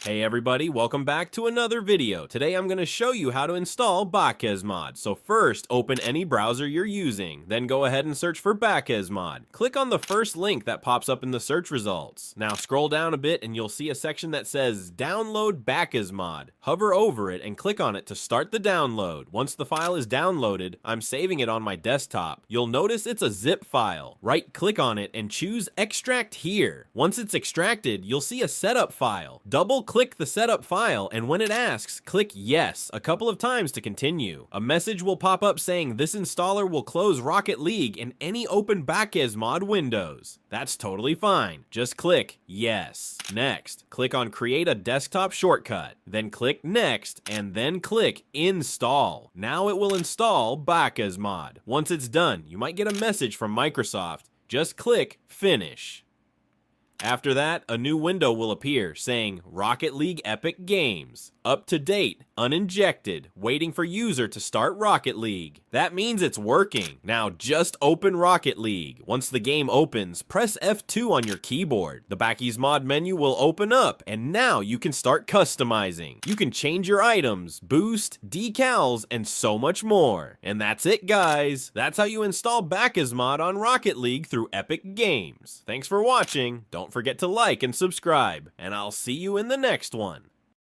Hey everybody, welcome back to another video. Today I'm going to show you how to install BakkesMod. So first, open any browser you're using, then go ahead and search for BakkesMod. Click on the first link that pops up in the search results. Now scroll down a bit and you'll see a section that says Download BakkesMod. Hover over it and click on it to start the download. Once the file is downloaded, I'm saving it on my desktop. You'll notice it's a zip file. Right click on it and choose Extract Here. Once it's extracted, you'll see a setup file. Double click the setup file, and when it asks, click yes a couple of times to continue. A message will pop up saying this installer will close Rocket League in any open BakkesMod windows. That's totally fine. Just click yes. Next, click on Create a Desktop Shortcut. Then click Next, and then click Install. Now it will install BakkesMod. Once it's done, you might get a message from Microsoft. Just click Finish. After that, a new window will appear saying Rocket League Epic Games. Up to date, uninjected, waiting for user to start Rocket League. That means it's working. Now just open Rocket League. Once the game opens, press F2 on your keyboard. The BakkesMod menu will open up, and now you can start customizing. You can change your items, boost, decals, and so much more. And that's it, guys. That's how you install BakkesMod on Rocket League through Epic Games. Thanks for watching. Don't forget to like and subscribe, and I'll see you in the next one.